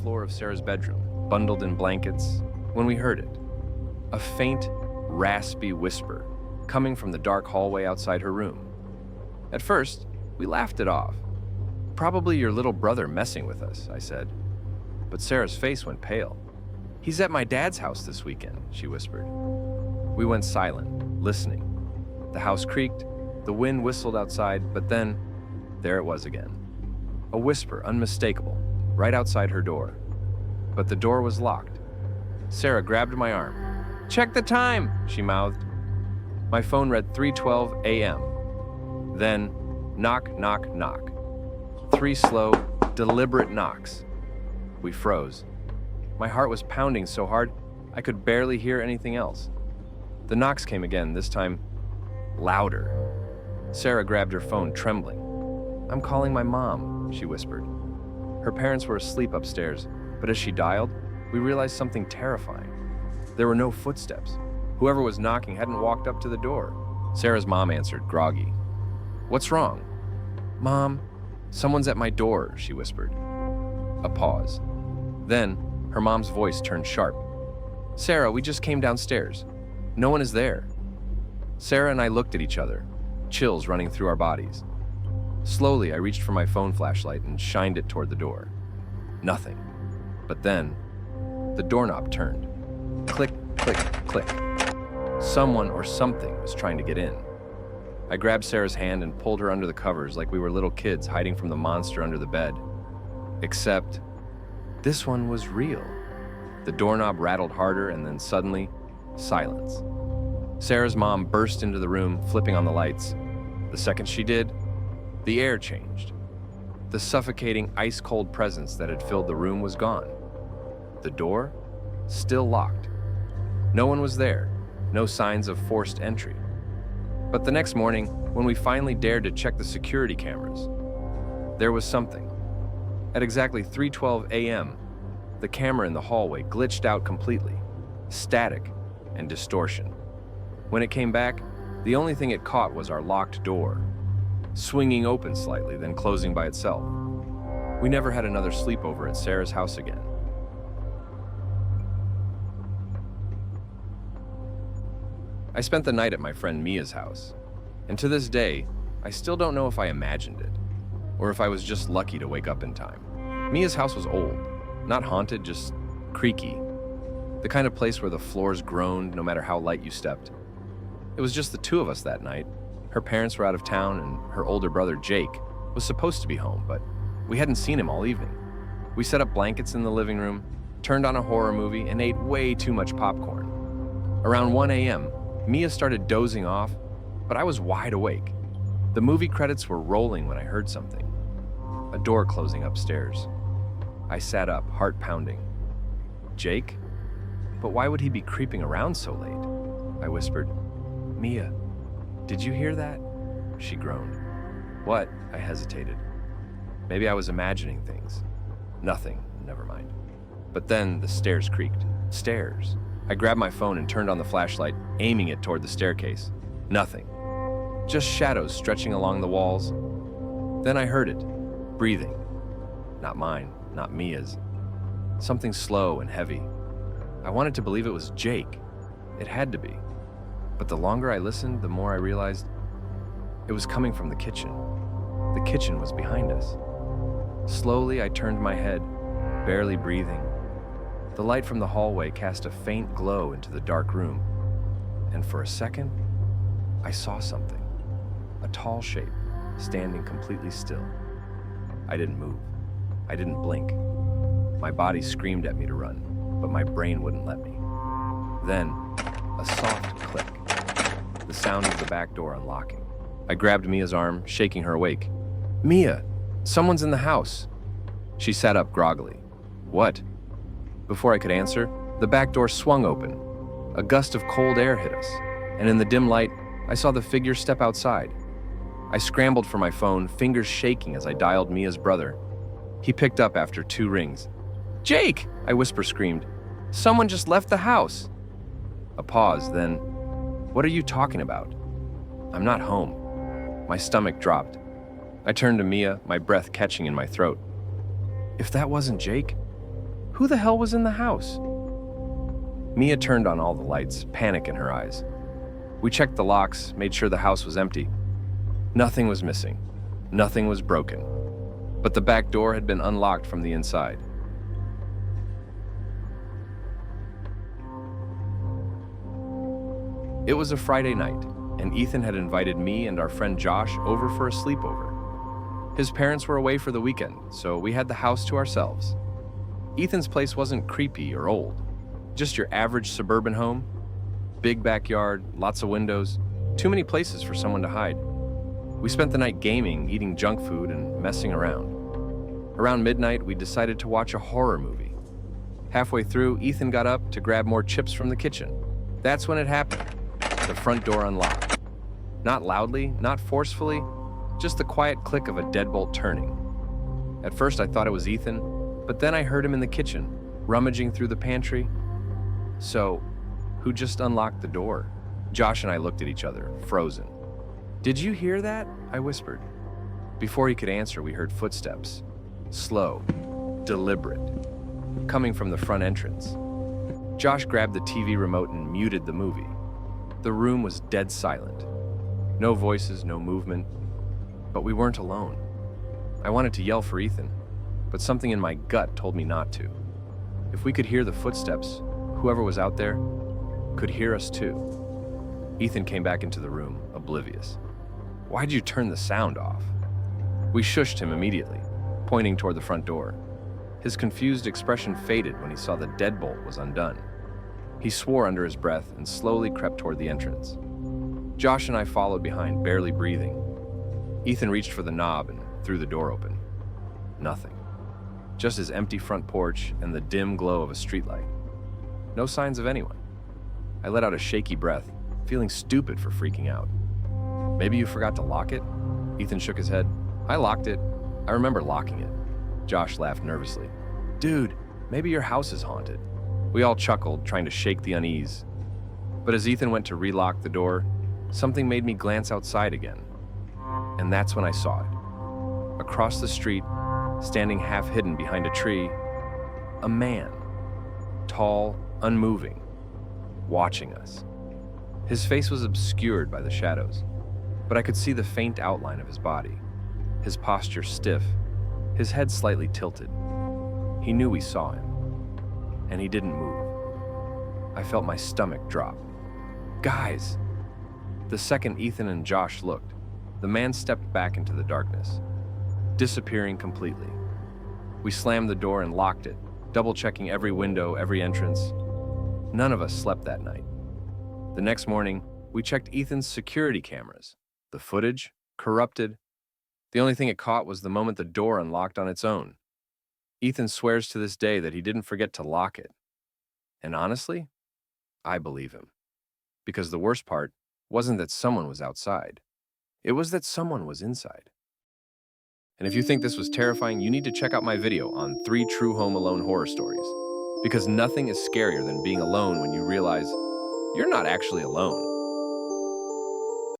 floor of Sarah's bedroom, bundled in blankets, when we heard it. A faint, raspy whisper coming from the dark hallway outside her room. At first, we laughed it off. "Probably your little brother messing with us," I said. But Sarah's face went pale. "He's at my dad's house this weekend," she whispered. We went silent, listening. The house creaked, the wind whistled outside, but then, there it was again. A whisper, unmistakable, right outside her door. But the door was locked. Sarah grabbed my arm. "Check the time," she mouthed. My phone read 3:12 a.m. Then, knock, knock, knock. 3 slow, deliberate knocks. We froze. My heart was pounding so hard, I could barely hear anything else. The knocks came again, this time louder. Sarah grabbed her phone, trembling. "I'm calling my mom," she whispered. Her parents were asleep upstairs, but as she dialed, we realized something terrifying. There were no footsteps. Whoever was knocking hadn't walked up to the door. Sarah's mom answered, groggy. "What's wrong?" "Mom, someone's at my door," she whispered. A pause. Then, her mom's voice turned sharp. "Sarah, we just came downstairs. No one is there." Sarah and I looked at each other, chills running through our bodies. Slowly, I reached for my phone flashlight and shined it toward the door. Nothing. But then, the doorknob turned. Click, click, click. Someone or something was trying to get in. I grabbed Sarah's hand and pulled her under the covers like we were little kids hiding from the monster under the bed. Except, this one was real. The doorknob rattled harder and then suddenly, silence. Sarah's mom burst into the room, flipping on the lights. The second she did, the air changed. The suffocating, ice-cold presence that had filled the room was gone. The door, still locked. No one was there, no signs of forced entry. But the next morning, when we finally dared to check the security cameras, there was something. At exactly 3:12 a.m., the camera in the hallway glitched out completely, static and distortion. When it came back, the only thing it caught was our locked door, swinging open slightly, then closing by itself. We never had another sleepover at Sarah's house again. I spent the night at my friend Mia's house, and to this day, I still don't know if I imagined it, or if I was just lucky to wake up in time. Mia's house was old, not haunted, just creaky. The kind of place where the floors groaned no matter how light you stepped. It was just the two of us that night. Her parents were out of town, and her older brother, Jake, was supposed to be home, but we hadn't seen him all evening. We set up blankets in the living room, turned on a horror movie, and ate way too much popcorn. Around 1 a.m., Mia started dozing off, but I was wide awake. The movie credits were rolling when I heard something. A door closing upstairs. I sat up, heart pounding. Jake? But why would he be creeping around so late? I whispered. "Mia, did you hear that?" She groaned. "What?" I hesitated. Maybe I was imagining things. Nothing, never mind. But then the stairs creaked. Stairs. I grabbed my phone and turned on the flashlight, aiming it toward the staircase. Nothing. Just shadows stretching along the walls. Then I heard it. Breathing. Not mine, not Mia's. Something slow and heavy. I wanted to believe it was Jake. It had to be. But the longer I listened, the more I realized it was coming from the kitchen. The kitchen was behind us. Slowly, I turned my head, barely breathing. The light from the hallway cast a faint glow into the dark room. And for a second, I saw something. A tall shape, standing completely still. I didn't move. I didn't blink. My body screamed at me to run, but my brain wouldn't let me. Then, a soft click. The sound of the back door unlocking. I grabbed Mia's arm, shaking her awake. "Mia, someone's in the house." She sat up groggily. "What?" Before I could answer, the back door swung open. A gust of cold air hit us, and in the dim light, I saw the figure step outside. I scrambled for my phone, fingers shaking as I dialed Mia's brother. He picked up after 2 rings. "Jake!" I whisper-screamed. "Someone just left the house." A pause, then, "What are you talking about?" "I'm not home." My stomach dropped. I turned to Mia, my breath catching in my throat. If that wasn't Jake, Who the hell was in the house? Mia turned on all the lights, panic in her eyes. We checked the locks, made sure the house was empty. Nothing was missing. Nothing was broken. But the back door had been unlocked from the inside. It was a Friday night, and Ethan had invited me and our friend Josh over for a sleepover. His parents were away for the weekend, so we had the house to ourselves. Ethan's place wasn't creepy or old, just your average suburban home. Big backyard, lots of windows, too many places for someone to hide. We spent the night gaming, eating junk food, and messing around. Around midnight, we decided to watch a horror movie. Halfway through, Ethan got up to grab more chips from the kitchen. That's when it happened. The front door unlocked. Not loudly, not forcefully, just the quiet click of a deadbolt turning. At first, I thought it was Ethan, but then I heard him in the kitchen, rummaging through the pantry. So, who just unlocked the door? Josh and I looked at each other, frozen. "Did you hear that?" I whispered. Before he could answer, we heard footsteps. Slow, deliberate, coming from the front entrance. Josh grabbed the TV remote and muted the movie. The room was dead silent. No voices, no movement. But we weren't alone. I wanted to yell for Ethan, but something in my gut told me not to. If we could hear the footsteps, whoever was out there could hear us too. Ethan came back into the room, oblivious. "Why'd you turn the sound off?" We shushed him immediately, pointing toward the front door. His confused expression faded when he saw the deadbolt was undone. He swore under his breath and slowly crept toward the entrance. Josh and I followed behind, barely breathing. Ethan reached for the knob and threw the door open. Nothing. Just his empty front porch and the dim glow of a streetlight. No signs of anyone. I let out a shaky breath, feeling stupid for freaking out. "Maybe you forgot to lock it?" Ethan shook his head. "I locked it. I remember locking it." Josh laughed nervously. "Dude, maybe your house is haunted." We all chuckled, trying to shake the unease. But as Ethan went to relock the door, something made me glance outside again. And that's when I saw it. Across the street, standing half hidden behind a tree, a man. Tall, unmoving, watching us. His face was obscured by the shadows, but I could see the faint outline of his body, his posture stiff, his head slightly tilted. He knew we saw him, and he didn't move. I felt my stomach drop. "Guys!" The second Ethan and Josh looked, the man stepped back into the darkness, disappearing completely. We slammed the door and locked it, double-checking every window, every entrance. None of us slept that night. The next morning, we checked Ethan's security cameras. The footage, corrupted. The only thing it caught was the moment the door unlocked on its own. Ethan swears to this day that he didn't forget to lock it. And honestly, I believe him. Because the worst part wasn't that someone was outside. It was that someone was inside. And if you think this was terrifying, you need to check out my video on 3 true home alone horror stories. Because nothing is scarier than being alone when you realize you're not actually alone.